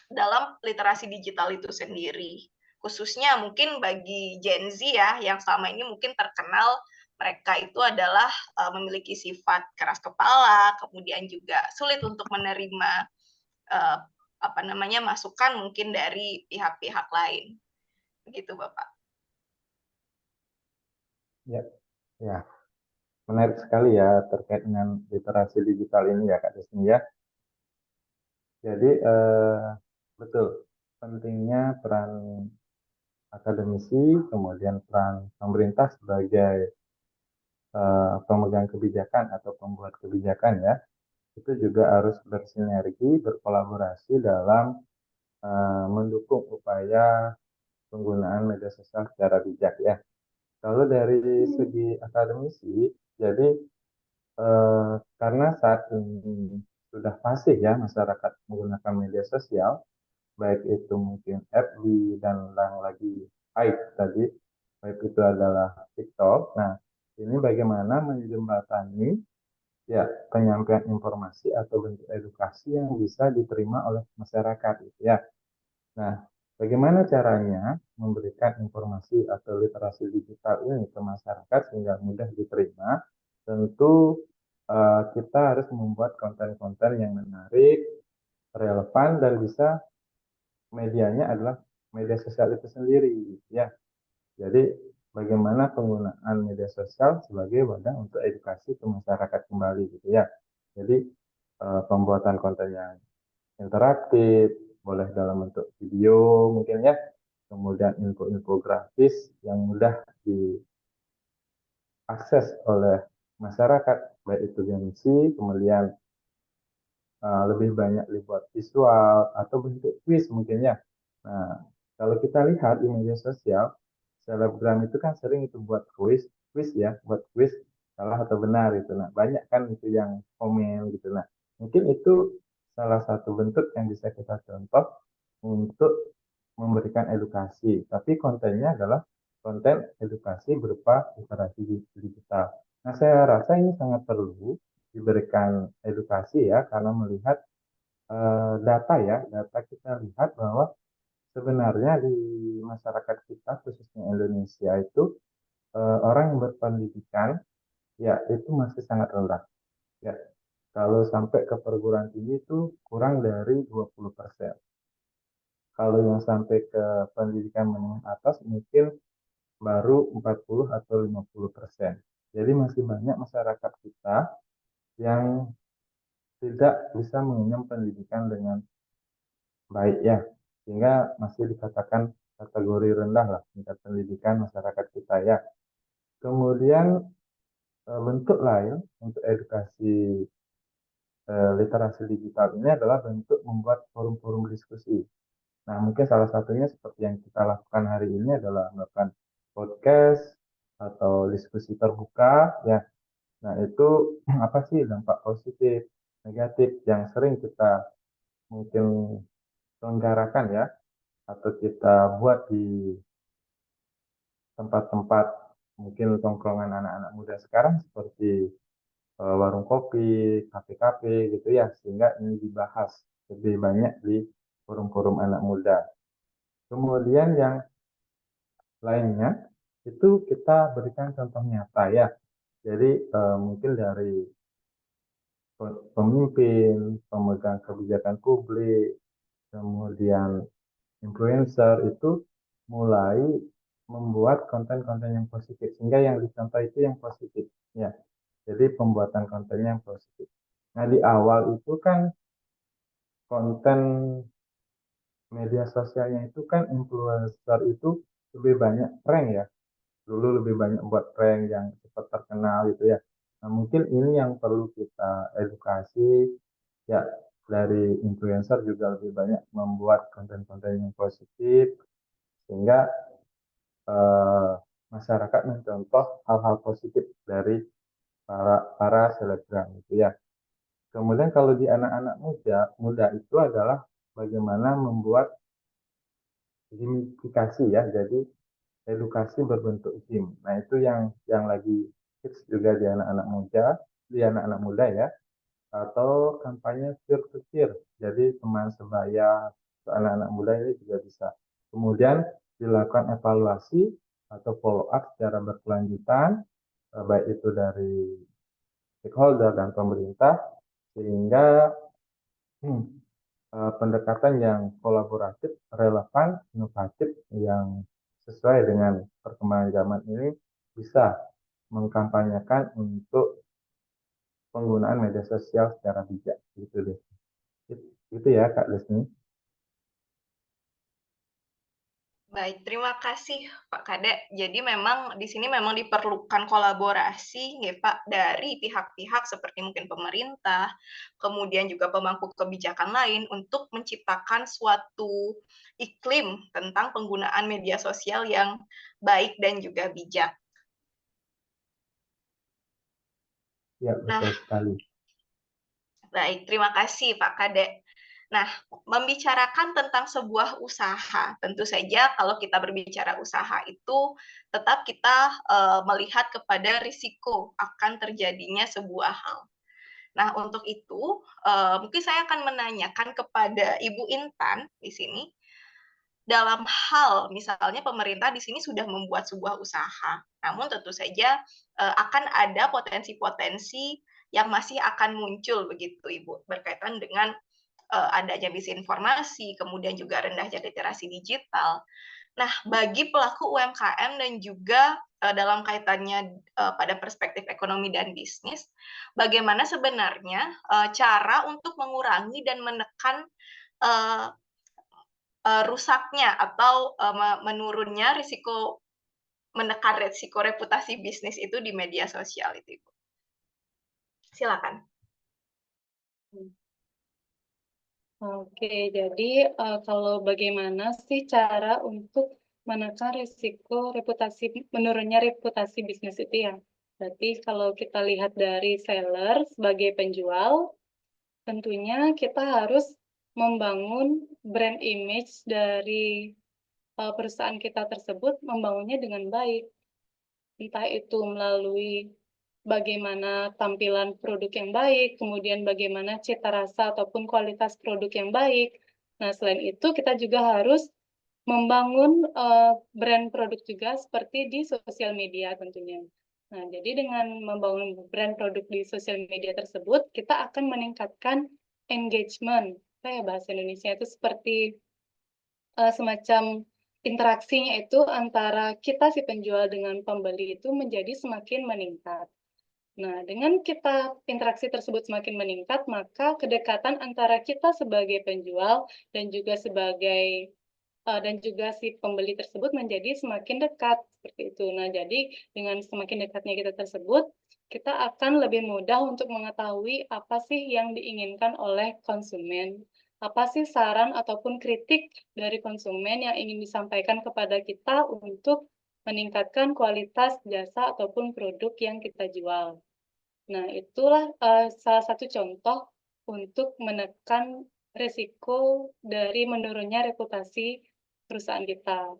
Speaker 1: dalam literasi digital itu sendiri? Khususnya mungkin bagi Gen Z ya, yang selama ini mungkin terkenal mereka itu adalah memiliki sifat keras kepala, kemudian juga sulit untuk menerima masukan mungkin dari pihak-pihak lain. Begitu, Bapak.
Speaker 5: Ya, ya, menarik sekali ya terkait dengan literasi digital ini ya Kak Desni ya. Jadi betul pentingnya peran akademisi, kemudian peran pemerintah sebagai pemegang kebijakan atau pembuat kebijakan ya, itu juga harus bersinergi, berkolaborasi dalam mendukung upaya penggunaan media sosial secara bijak ya. Kalau dari segi akademisi, jadi karena saat ini sudah fasih ya masyarakat menggunakan media sosial, baik itu mungkin FB dan yang lagi hype tadi, baik itu adalah TikTok. Nah, ini bagaimana menjembatani ya penyampaian informasi atau bentuk edukasi yang bisa diterima oleh masyarakat gitu ya. Nah, bagaimana caranya memberikan informasi atau literasi digital ini ke masyarakat sehingga mudah diterima? Tentu kita harus membuat konten-konten yang menarik, relevan, dan bisa medianya adalah media sosial itu sendiri, ya. Jadi bagaimana penggunaan media sosial sebagai wadah untuk edukasi ke masyarakat kembali, gitu ya. Jadi pembuatan konten yang interaktif, boleh dalam bentuk video mungkin ya, kemudian infografis yang mudah diakses oleh masyarakat, baik itu gengsi, kemudian lebih banyak dibuat visual atau bentuk quiz mungkin ya. Nah, kalau kita lihat di media sosial, selebgram itu kan sering itu buat quiz ya, buat quiz salah atau benar itu. Nah, banyak kan itu yang komen gitu. Nah, mungkin itu salah satu bentuk yang bisa kita contoh untuk memberikan edukasi. Tapi kontennya adalah konten edukasi berupa literasi digital. Nah, saya rasa ini sangat perlu diberikan edukasi ya, karena melihat data ya, data kita lihat bahwa sebenarnya di masyarakat kita, khususnya Indonesia itu, orang yang berpendidikan, ya itu masih sangat rendah. Ya, kalau sampai ke perguruan tinggi itu kurang dari 20%. Kalau yang sampai ke pendidikan menengah atas mungkin baru 40 atau 50%. Jadi masih banyak masyarakat kita yang tidak bisa mengenyam pendidikan dengan baik ya, sehingga masih dikatakan kategori rendah lah tingkat pendidikan masyarakat kita ya. Kemudian bentuk lain untuk edukasi literasi digital ini adalah bentuk membuat forum-forum diskusi. Nah, mungkin salah satunya seperti yang kita lakukan hari ini adalah melakukan podcast atau diskusi terbuka ya. Nah, itu apa sih dampak positif, negatif yang sering kita mungkin selenggarakan ya, atau kita buat di tempat-tempat mungkin tongkrongan anak-anak muda sekarang seperti warung kopi, kafe-kafe gitu ya, sehingga ini dibahas lebih banyak di forum-forum anak muda. Kemudian yang lainnya itu kita berikan contoh nyata ya. Jadi mungkin dari pemimpin, pemegang kebijakan publik, kemudian influencer itu mulai membuat konten-konten yang positif, sehingga yang dicontoh itu yang positif ya. Jadi pembuatan kontennya yang positif. Nah, di awal itu kan konten media sosialnya itu kan influencer itu lebih banyak prank ya. Dulu lebih banyak buat prank yang cepat terkenal gitu ya. Nah, mungkin ini yang perlu kita edukasi ya, dari influencer juga lebih banyak membuat konten-konten yang positif sehingga eh, masyarakat mencontoh hal-hal positif dari para selebgram gitu ya. Kemudian kalau di anak-anak muda itu adalah bagaimana membuat gamifikasi ya. Jadi edukasi berbentuk game. Nah, itu yang lagi hits juga di anak-anak muda ya, atau kampanye peer to peer. Jadi teman sebaya anak-anak muda ini juga bisa. Kemudian dilakukan evaluasi atau follow up secara berkelanjutan, baik itu dari stakeholder dan pemerintah, sehingga hmm, pendekatan yang kolaboratif, relevan, inovatif, yang sesuai dengan perkembangan zaman ini bisa mengkampanyekan untuk penggunaan media sosial secara bijak, gitu deh. Itu ya Kak Desni.
Speaker 1: Baik, terima kasih Pak Kadek. Jadi memang di sini memang diperlukan kolaborasi ya Pak dari pihak-pihak seperti mungkin pemerintah, kemudian juga pemangku kebijakan lain untuk menciptakan suatu iklim tentang penggunaan media sosial yang baik dan juga bijak.
Speaker 5: Ya,
Speaker 1: Nah,
Speaker 5: betul sekali.
Speaker 1: baik, terima kasih Pak Kadek. Nah, membicarakan tentang sebuah usaha, tentu saja kalau kita berbicara usaha itu tetap kita melihat kepada risiko akan terjadinya sebuah hal. Nah, untuk itu mungkin saya akan menanyakan kepada Ibu Intan di sini, dalam hal misalnya pemerintah di sini sudah membuat sebuah usaha, namun tentu saja akan ada potensi-potensi yang masih akan muncul begitu Ibu, berkaitan dengan adanya misinformasi, kemudian juga rendahnya literasi digital. Nah, bagi pelaku UMKM dan juga dalam kaitannya pada perspektif ekonomi dan bisnis, bagaimana sebenarnya cara untuk mengurangi dan menekan rusaknya atau menurunnya menekan risiko reputasi bisnis itu di media sosial itu, Ibu. Silakan.
Speaker 4: Oke, jadi kalau bagaimana sih cara untuk menekan risiko menurunnya reputasi bisnis itu ya? Berarti kalau kita lihat dari seller sebagai penjual, tentunya kita harus membangun brand image dari perusahaan kita tersebut, membangunnya dengan baik. Entah itu melalui bagaimana tampilan produk yang baik, kemudian bagaimana cita rasa ataupun kualitas produk yang baik. Nah, selain itu kita juga harus membangun brand produk juga seperti di sosial media tentunya. Nah, jadi dengan membangun brand produk di sosial media tersebut, kita akan meningkatkan engagement. Kayak bahasa Indonesia itu seperti semacam interaksinya itu antara kita si penjual dengan pembeli itu menjadi semakin meningkat. Nah, dengan kita interaksi tersebut semakin meningkat, maka kedekatan antara kita sebagai penjual dan juga si pembeli tersebut menjadi semakin dekat seperti itu. Nah, jadi dengan semakin dekatnya kita tersebut, kita akan lebih mudah untuk mengetahui apa sih yang diinginkan oleh konsumen, apa sih saran ataupun kritik dari konsumen yang ingin disampaikan kepada kita untuk meningkatkan kualitas jasa ataupun produk yang kita jual. Nah, itulah salah satu contoh untuk menekan risiko dari menurunnya reputasi perusahaan kita.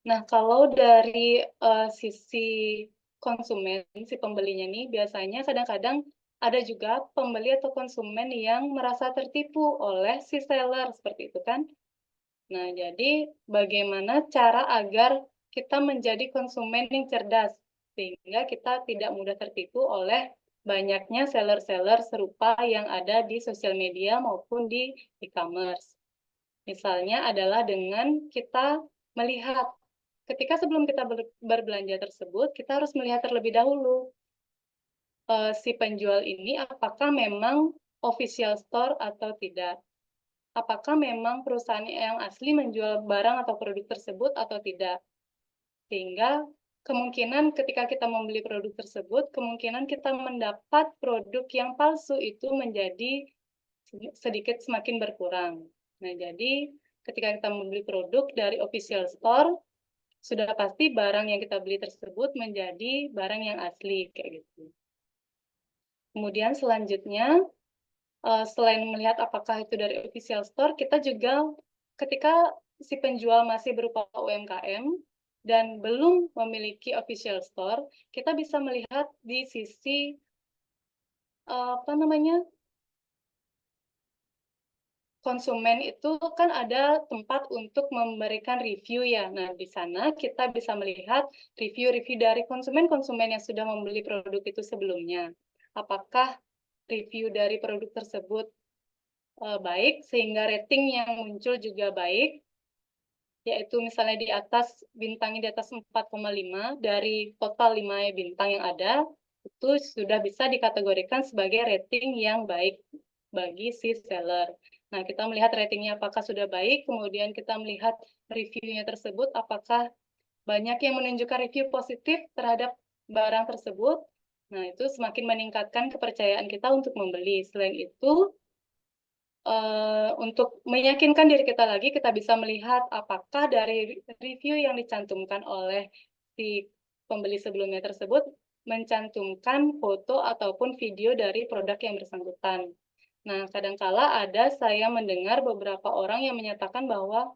Speaker 4: Nah, kalau dari sisi konsumen, si pembelinya nih, biasanya kadang-kadang ada juga pembeli atau konsumen yang merasa tertipu oleh si seller, seperti itu kan. Nah, jadi bagaimana cara agar kita menjadi konsumen yang cerdas, sehingga kita tidak mudah tertipu oleh banyaknya seller-seller serupa yang ada di sosial media maupun di e-commerce. Misalnya adalah dengan kita melihat, ketika sebelum kita berbelanja tersebut, kita harus melihat terlebih dahulu si penjual ini apakah memang official store atau tidak. Apakah memang perusahaan yang asli menjual barang atau produk tersebut atau tidak. Sehingga kemungkinan ketika kita membeli produk tersebut, kemungkinan kita mendapat produk yang palsu itu menjadi sedikit semakin berkurang. Nah, jadi ketika kita membeli produk dari official store, sudah pasti barang yang kita beli tersebut menjadi barang yang asli, kayak gitu. Kemudian selanjutnya, selain melihat apakah itu dari official store, kita juga ketika si penjual masih berupa UMKM, dan belum memiliki official store, kita bisa melihat di sisi apa namanya, konsumen itu kan ada tempat untuk memberikan review ya. Nah, di sana kita bisa melihat review-review dari konsumen-konsumen yang sudah membeli produk itu sebelumnya. Apakah review dari produk tersebut baik, sehingga rating yang muncul juga baik, yaitu misalnya di atas, bintangnya di atas 4,5 dari total 5 bintang yang ada, itu sudah bisa dikategorikan sebagai rating yang baik bagi si seller. Nah, kita melihat ratingnya apakah sudah baik, kemudian kita melihat reviewnya tersebut, apakah banyak yang menunjukkan review positif terhadap barang tersebut. Nah, itu semakin meningkatkan kepercayaan kita untuk membeli. Selain itu, untuk meyakinkan diri kita lagi, kita bisa melihat apakah dari review yang dicantumkan oleh si pembeli sebelumnya tersebut mencantumkan foto ataupun video dari produk yang bersangkutan. Nah, kadangkala ada saya mendengar beberapa orang yang menyatakan bahwa,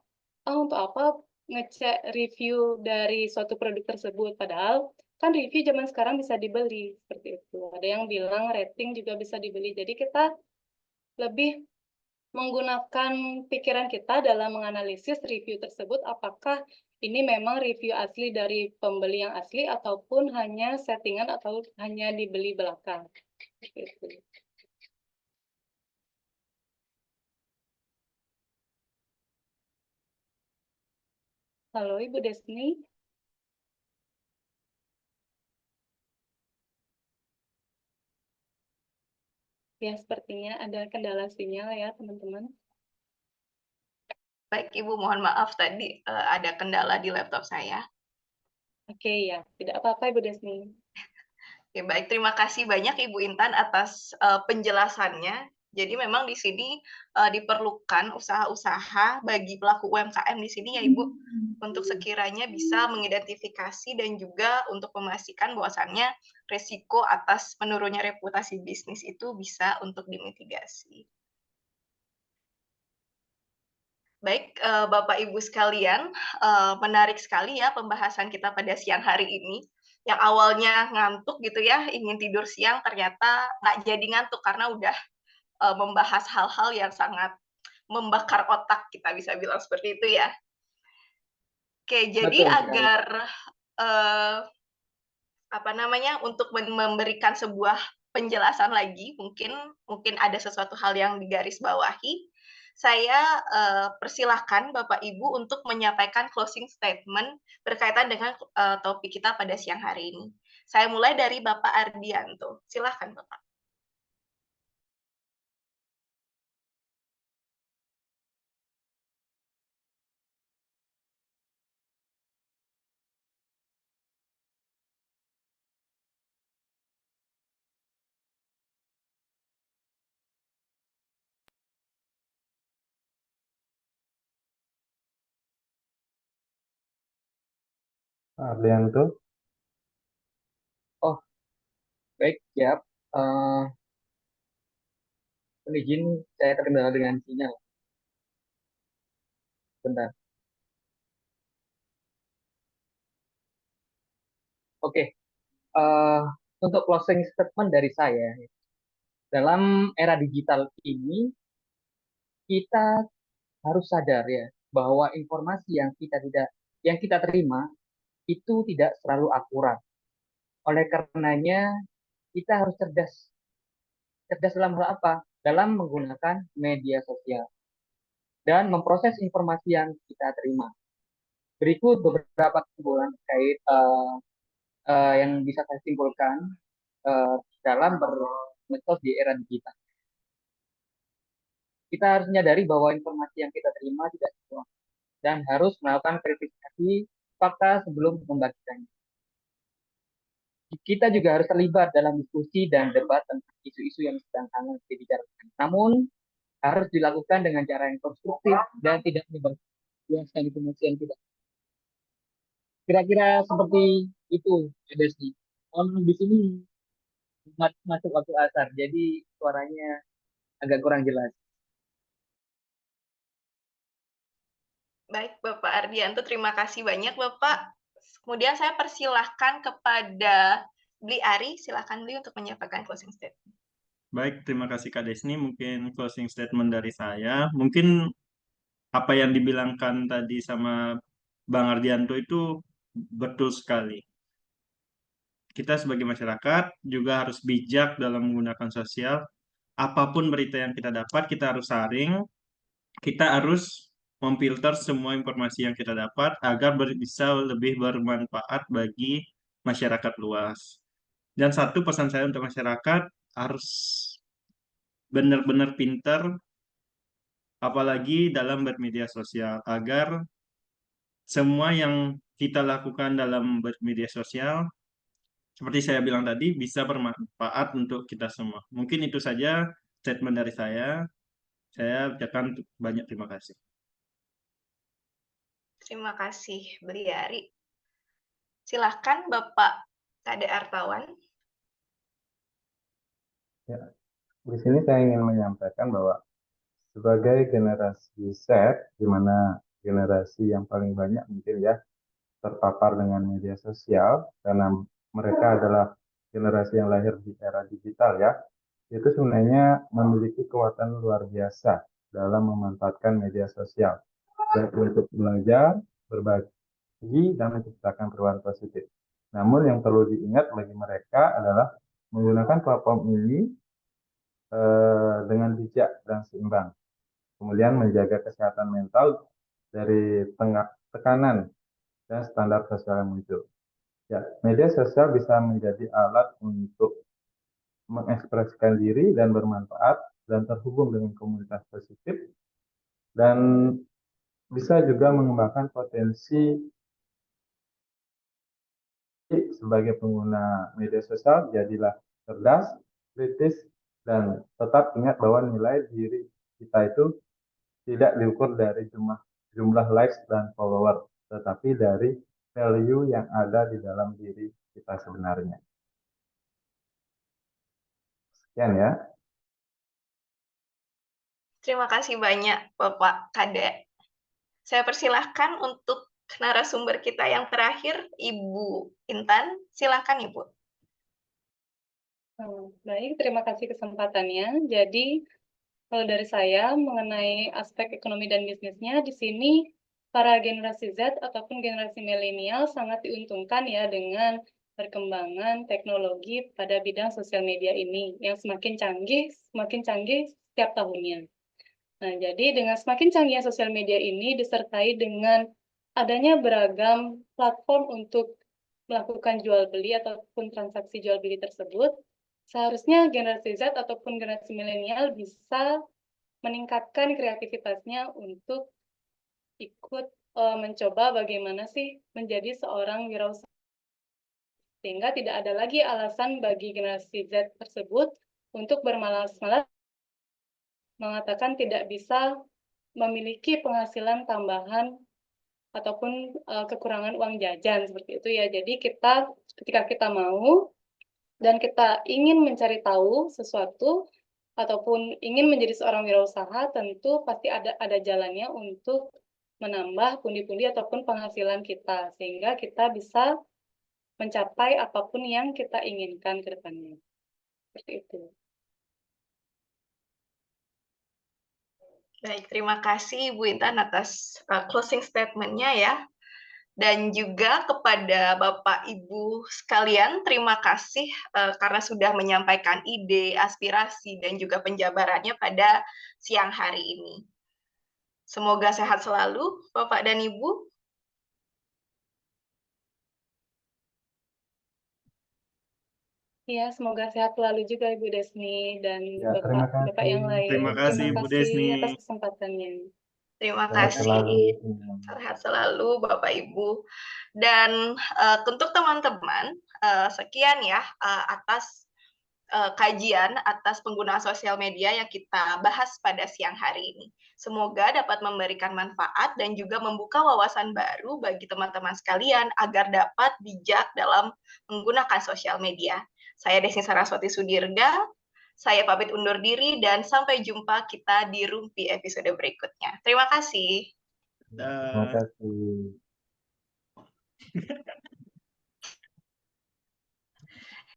Speaker 4: untuk apa ngecek review dari suatu produk tersebut, padahal kan review zaman sekarang bisa dibeli, seperti itu. Ada yang bilang rating juga bisa dibeli. Jadi kita lebih menggunakan pikiran kita dalam menganalisis review tersebut, apakah ini memang review asli dari pembeli yang asli ataupun hanya settingan atau hanya dibeli belakang. Gitu. Halo Ibu Desni. Ya, sepertinya ada kendala sinyal ya, teman-teman.
Speaker 1: Baik, Ibu, mohon maaf tadi ada kendala di laptop saya.
Speaker 4: Oke, ya. Tidak apa-apa, Ibu Desni.
Speaker 1: Oke, baik, terima kasih banyak Ibu Intan atas penjelasannya. Jadi memang di sini diperlukan usaha-usaha bagi pelaku UMKM di sini ya Ibu, untuk sekiranya bisa mengidentifikasi dan juga untuk memastikan bahwasannya resiko atas menurunnya reputasi bisnis itu bisa untuk dimitigasi. Baik, Bapak Ibu sekalian, menarik sekali ya pembahasan kita pada siang hari ini. Yang awalnya ngantuk gitu ya, ingin tidur siang, ternyata nggak jadi ngantuk karena udah membahas hal-hal yang sangat membakar otak, kita bisa bilang seperti itu ya. Oke, jadi
Speaker 3: Betul sekali.
Speaker 1: agar untuk memberikan sebuah penjelasan lagi, mungkin ada sesuatu hal yang digarisbawahi. Saya persilahkan Bapak Ibu untuk menyampaikan closing statement berkaitan dengan topik kita pada siang hari ini. Saya mulai dari Bapak Ardianto. Silahkan Bapak.
Speaker 5: Ardianto,
Speaker 3: Oh, baik, siap. Izin saya terkendala dengan sinyal. Bentar. Oke, eh, untuk closing statement dari saya, dalam era digital ini, kita harus sadar ya, bahwa informasi yang kita terima itu tidak selalu akurat. Oleh karenanya, kita harus cerdas. Cerdas dalam hal apa? Dalam menggunakan media sosial dan memproses informasi yang kita terima. Berikut beberapa kesimpulan terkait yang bisa saya simpulkan dalam bermedsos di era digital. Kita harus menyadari bahwa informasi yang kita terima tidak semua dan harus melakukan verifikasi fakta sebelum membagikannya. Kita juga harus terlibat dalam diskusi dan debat tentang isu-isu yang sedang hangat dibicarakan. Namun, harus dilakukan dengan cara yang konstruktif dan tidak menyebarluaskan informasi yang tidak. Kira-kira seperti itu, Desi. Di sini masuk waktu asar, jadi suaranya agak kurang jelas.
Speaker 1: Baik, Bapak Ardianto, terima kasih banyak Bapak. Kemudian saya persilahkan kepada Bli Ari, silakan Bli untuk menyampaikan closing statement.
Speaker 2: Baik, terima kasih Kak Desni. Mungkin closing statement dari saya. Mungkin apa yang dibilangkan tadi sama Bang Ardianto itu betul sekali. Kita sebagai masyarakat juga harus bijak dalam menggunakan sosial. Apapun berita yang kita dapat, kita harus saring. Kita harus memfilter semua informasi yang kita dapat agar bisa lebih bermanfaat bagi masyarakat luas. Dan satu pesan saya untuk masyarakat, harus benar-benar pinter, apalagi dalam bermedia sosial, agar semua yang kita lakukan dalam bermedia sosial, seperti saya bilang tadi, bisa bermanfaat untuk kita semua. Mungkin itu saja statement dari saya. Saya ucapkan banyak terima kasih.
Speaker 1: Terima kasih, Bli Ari. Silahkan Bapak Kade Artawan.
Speaker 5: Ya, di sini saya ingin menyampaikan bahwa sebagai generasi Z, di mana generasi yang paling banyak mungkin ya terpapar dengan media sosial, karena mereka adalah generasi yang lahir di era digital ya, itu sebenarnya memiliki kekuatan luar biasa dalam memanfaatkan media sosial, baik untuk belajar, berbagi, dan menciptakan perubahan positif. Namun yang perlu diingat bagi mereka adalah menggunakan platform ini dengan bijak dan seimbang. Kemudian menjaga kesehatan mental dari tekanan dan standar sosial yang muncul. Ya, media sosial bisa menjadi alat untuk mengekspresikan diri dan bermanfaat dan terhubung dengan komunitas positif, dan bisa juga mengembangkan potensi sebagai pengguna media sosial. Jadilah cerdas, kritis, dan tetap ingat bahwa nilai diri kita itu tidak diukur dari jumlah likes dan follower, tetapi dari value yang ada di dalam diri kita sebenarnya. Sekian ya.
Speaker 1: Terima kasih banyak Bapak Kade. Saya persilahkan untuk narasumber kita yang terakhir, Ibu Intan. Silakan Ibu.
Speaker 4: Baik, terima kasih kesempatannya. Jadi, kalau dari saya mengenai aspek ekonomi dan bisnisnya, di sini para generasi Z ataupun generasi milenial sangat diuntungkan ya dengan perkembangan teknologi pada bidang sosial media ini yang semakin canggih setiap tahunnya. Nah, jadi dengan semakin canggihnya sosial media ini disertai dengan adanya beragam platform untuk melakukan jual beli ataupun transaksi jual beli tersebut, seharusnya generasi Z ataupun generasi milenial bisa meningkatkan kreativitasnya untuk ikut mencoba bagaimana sih menjadi seorang wirausaha, sehingga tidak ada lagi alasan bagi generasi Z tersebut untuk bermalas-malas mengatakan tidak bisa memiliki penghasilan tambahan ataupun kekurangan uang jajan seperti itu ya. Jadi ketika kita mau dan kita ingin mencari tahu sesuatu ataupun ingin menjadi seorang wirausaha, tentu pasti ada jalannya untuk menambah pundi-pundi ataupun penghasilan kita sehingga kita bisa mencapai apapun yang kita inginkan ke depannya. Seperti itu.
Speaker 1: Baik, terima kasih Ibu Intan atas closing statement-nya ya. Dan juga kepada Bapak Ibu sekalian, terima kasih karena sudah menyampaikan ide, aspirasi, dan juga penjabarannya pada siang hari ini. Semoga sehat selalu, Bapak dan Ibu.
Speaker 4: Ya, semoga sehat selalu juga Ibu Desni dan
Speaker 5: Ya, terima
Speaker 4: Bapak yang
Speaker 5: kasih.
Speaker 4: lain.
Speaker 2: Terima kasih,
Speaker 4: Terima
Speaker 2: Bu
Speaker 4: kasih
Speaker 2: Desni.
Speaker 4: atas kesempatannya.
Speaker 1: Terima
Speaker 5: Sehat selalu.
Speaker 1: kasih. Sehat selalu Bapak Ibu. Dan untuk teman-teman, sekian ya atas kajian atas penggunaan sosial media yang kita bahas pada siang hari ini. Semoga dapat memberikan manfaat dan juga membuka wawasan baru bagi teman-teman sekalian agar dapat bijak dalam menggunakan sosial media. Saya Desni Saraswati Sudirga, saya pamit undur diri dan sampai jumpa kita di Rumpi episode berikutnya. Terima kasih.
Speaker 5: Terima kasih.